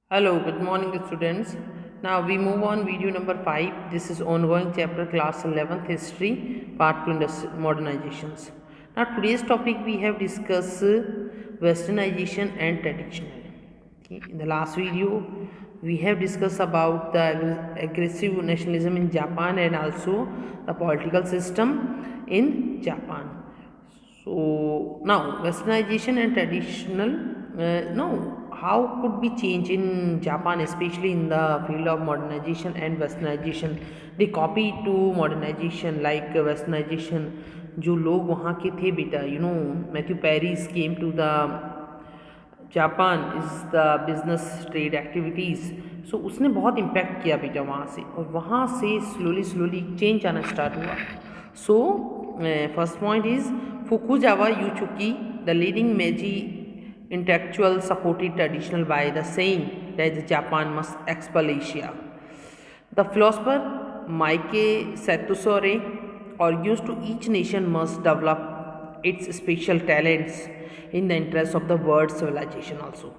Hello, good morning students. Now we move on video number 5. This is ongoing chapter class 11th history part 2 modernizations. Now today's topic we have discussed westernization and traditional. Okay. In the last video we have discussed about the aggressive nationalism in Japan and also the political system in Japan. So now westernization and traditional, now how could be change in Japan, especially in the field of modernization and westernization. They copy to modernization like westernization. जो लोग वहाँ के थे बेटा, Matthew Perry came to the Japan is the business trade activities. So उसने बहुत impact किया बेटा वहाँ से, और वहाँ से स्लोली स्लोली चेंज आना स्टार्ट हुआ. So first point is Fukuzawa यूचुकी, the leading Meiji intellectual supported traditional by the saying that Japan must expel Asia. The philosopher Maike Satusore argues to each nation must develop its special talents in the interest of the world civilization also.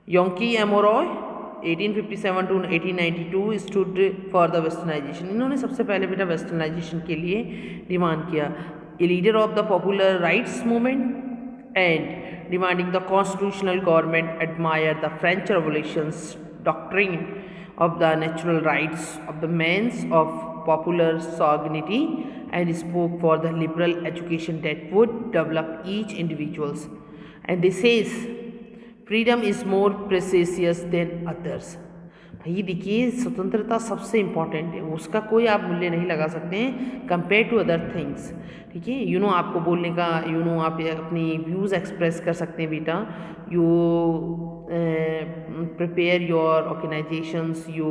Yonki Amoroy 1857 to 1892 stood for the westernization. इन्होंने सबसे पहले बेटा westernization के लिए demand किया. A leader of the popular rights movement and demanding the constitutional government admire the French Revolution's doctrine of the natural rights of the men of popular sovereignty and spoke for the liberal education that would develop each individuals. And they says freedom is more precious than others. भाई देखिए, स्वतंत्रता सबसे important है, उसका कोई आप मूल्य नहीं लगा सकते हैं कंपेयर टू अदर थिंग्स. ठीक है, आपको बोलने का, आप अपनी व्यूज़ एक्सप्रेस कर सकते हैं बेटा. You prepare your organisations, you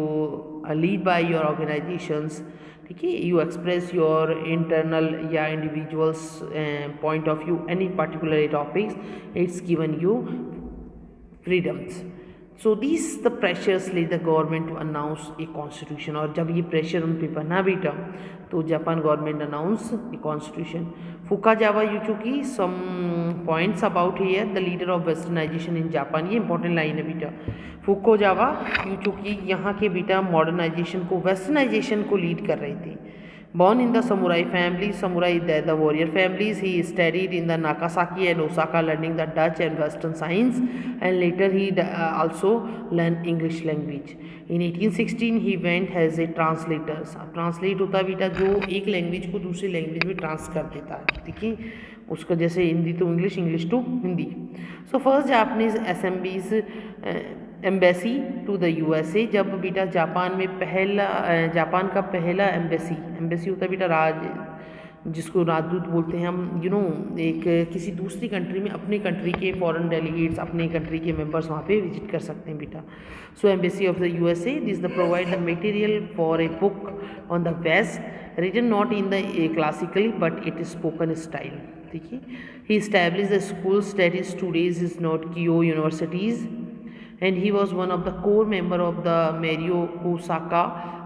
lead by your organisations. ठीक है, यू एक्सप्रेस योर इंटरनल या individuals point of view any particular topics. It's given you freedoms. So this the pressures led the government to announce a constitution. और जब ये pressure उन पर बना बेटा, तो Japan government announce a constitution. Fukuzawa यूचुकी, some points about here the leader of westernisation in Japan. ये इंपॉर्टेंट लाइन है बेटा. फुकाजावा यूचुकी यहाँ के बेटा मॉडर्नाइजेशन को, वेस्टर्नाइजेशन को लीड कर रहे थे. Born in the samurai family, the warrior families, he studied in the Nagasaki and Osaka, learning the Dutch and Western science, and later he also learned English language. In 1816 he went as a translator. अब translate होता है बेटा जो एक language को दूसरी language में trans कर देता है. ठीक है, उसका जैसे Hindi to English, English to Hindi. So first Japanese embassies embassy to the USA. जब बेटा जापान में जापान का पहला एम्बेसी होता है बेटा राज, जिसको राजदूत बोलते हैं हम. एक किसी दूसरी कंट्री में अपने कंट्री के फॉरेन डेलीगेट्स, अपने कंट्री के मेंबर्स वहाँ पे विजिट कर सकते हैं बेटा. So embassy of the USA, this the provide the material for a book on the west, written not in the classically but it is spoken style. ठीक है, he establish the schools that is today's is not Keio universities, and he was one of the core member of the Merio Kusaka,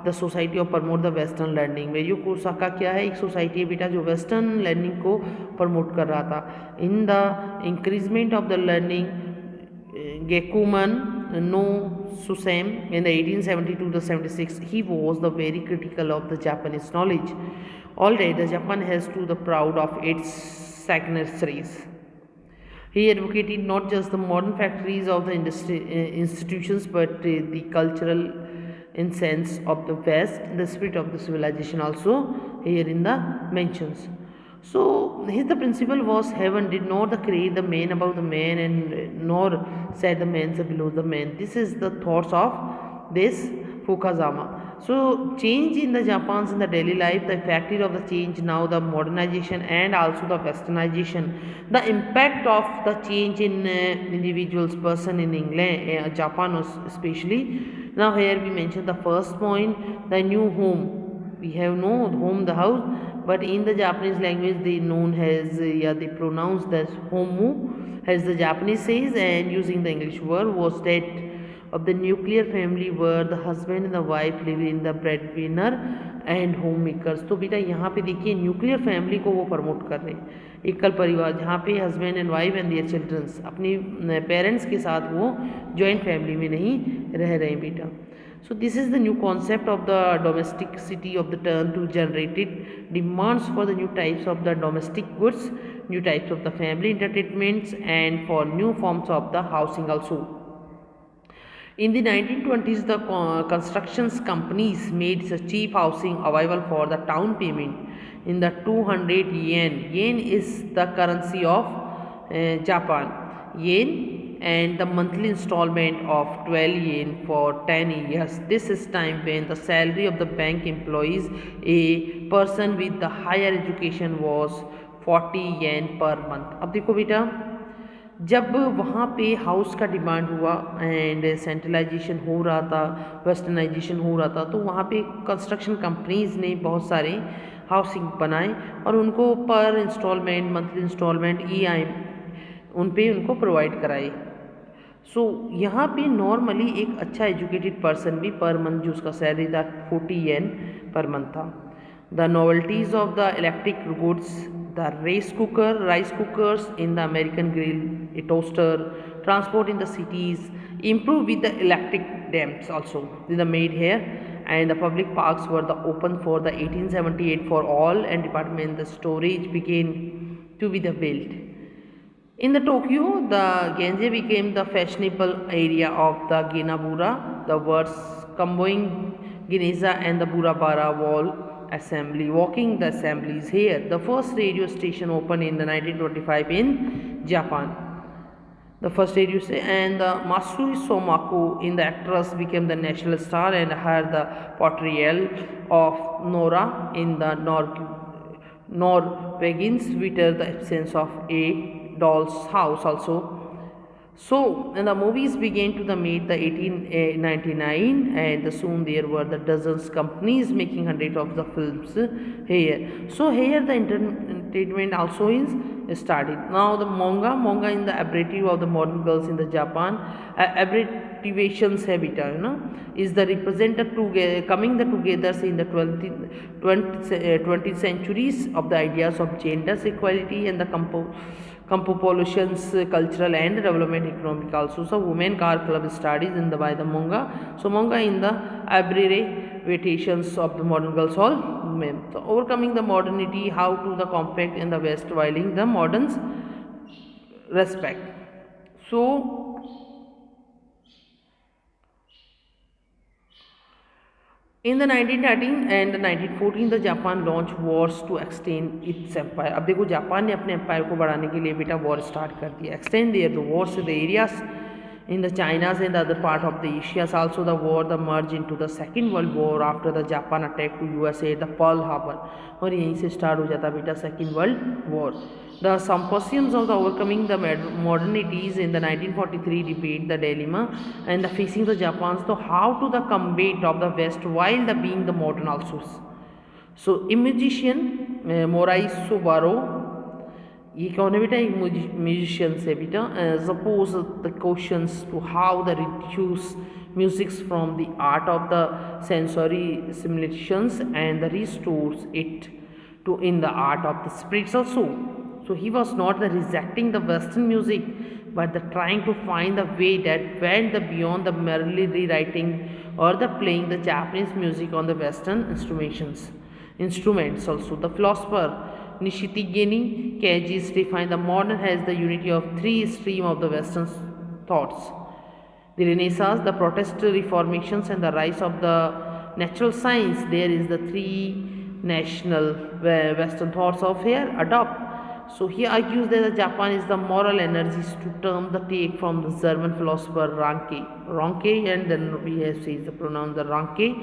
the society of promote the western learning. Merio Kusaka क्या है, एक society है बेटा जो western learning को promote कर रहा था. In the increment of the learning Gekuman no Susem in the 1872 to 76, he was the very critical of the Japanese knowledge. Already the Japan has to the proud of its sagnaries. He advocated not just the modern factories of the institutions but the cultural essence of the West, the spirit of the civilization also here in the mentions. So the principle was heaven did not create the man above the man and nor set the man below the man. This is the thoughts of this Fukuyama. So change in the Japan's in the daily life, the factor of the change now, the modernization and also the westernization, the impact of the change in individuals person in England, Japan especially. Now here we mention the first point, the new home. We have no home, the house, but in the Japanese language they known as they pronounce that homu as the Japanese says, and using the English word was that of the nuclear family where the husband and the wife live in the breadwinner and homemakers. तो बेटा यहाँ पे देखिए nuclear family को वो promote कर रहे हैं, एकल परिवार, जहाँ पे husband and wife and their childrens अपनी पेरेंट्स के साथ वो जॉइंट फैमिली में नहीं रह रहे हैं बेटा. So this is the new concept of the domesticity of the term to generated demands for the new types of the domestic goods, new types of the family entertainments, and for new forms of the housing also. In the 1920s, the constructions companies made the cheap housing available for the down payment in the 200 yen. Yen is the currency of Japan. Yen, and the monthly installment of 12 yen for 10 years. This is time when the salary of the bank employees a person with the higher education was 40 yen per month. अब देखो बेटा, जब वहाँ पे house का demand हुआ and centralisation हो रहा था, वेस्टर्नाइजेशन हो रहा था, तो वहाँ पे कंस्ट्रक्शन कंपनीज़ ने बहुत सारे हाउसिंग बनाए और उनको पर इंस्टॉलमेंट, मंथली इंस्टॉलमेंट, EI उन पे उनको प्रोवाइड कराए. सो यहाँ पे नॉर्मली एक अच्छा एजुकेटेड पर्सन भी पर मंथ जो उसका सैलरी था 40 येन पर मंथ था. The novelties of the electric goods, the rice cookers in the American grill, a toaster, transport in the cities, improve with the electric dams also the maid hair, and the public parks were the open for the 1878 for all and department. The storage began to be the built. In the Tokyo, the Genji became the fashionable area of the Ginabura, the words combining Gineza and the Burabara wall assembly. Walking the assemblies here. The first radio station opened in the 1925 in Japan. The first radio station, and the Masui Somaku in the actress became the national star and had the portrayal of Nora in the Norwegians with the absence of a doll's house also. So and the movies began to the made the 1899 and soon there were the dozens companies making hundreds of the films here. So here the entertainment also is started. Now the manga in the abbreviation of the modern girls in the Japan, abbreviations habitat, is the representative together coming the together in the 20th centuries of the ideas of gender equality and the compopulations, cultural and development economic also. So women car club studies in the by the manga. So manga in the abbreviations of the modern girls all men. So overcoming the modernity, how to the compact in the west while the moderns respect. So in the 1913 and 1914 the Japan launched wars to extend its empire. अब देखो Japan ने अपने empire को बढ़ाने के लिए बेटा war start कर दिया. Extend their the Wars the areas in the China's and the other part of the Asia's also the war the merge into the second world war after the Japan attack to USA the Pearl Harbor और यहीं से start हो जाता बेटा second world war. The symposiums of the overcoming the modernities in the 1943 debate the dilemma and the facing the Japan's so how to the combat of the West while the being the modern also. So a musician Morai Subaru, ये कौन है बेटा, एक musician से बेटा. Suppose the questions to how the reduce musics from the art of the sensory simulations and the restores it to in the art of the spirits also. So he was not the rejecting the Western music, but the trying to find the way that went the beyond the merely rewriting or the playing the Japanese music on the Western instruments also. The philosopher Nishitogeni Keiji defined the modern as the unity of three streams of the Western thoughts: the Renaissance, the Protestant Reformations, and the rise of the natural science. There is the three national Western thoughts of here adopt. So he argues that the Japan is the moral energies to term the take from the German philosopher Ranke, and then we have says the pronoun the Ranke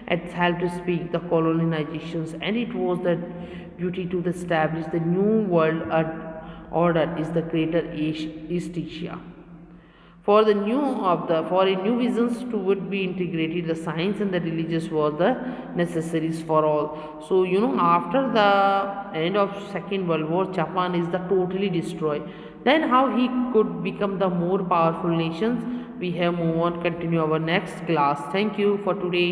had helped to speak the colonizations, and it was the duty to establish the new world order is the greater East Asia. For a new visions to would be integrated the science and the religious was the necessaries for all. So after the end of Second World War, Japan is the totally destroyed. Then how he could become the more powerful nations we have move on continue our next class. Thank you for today.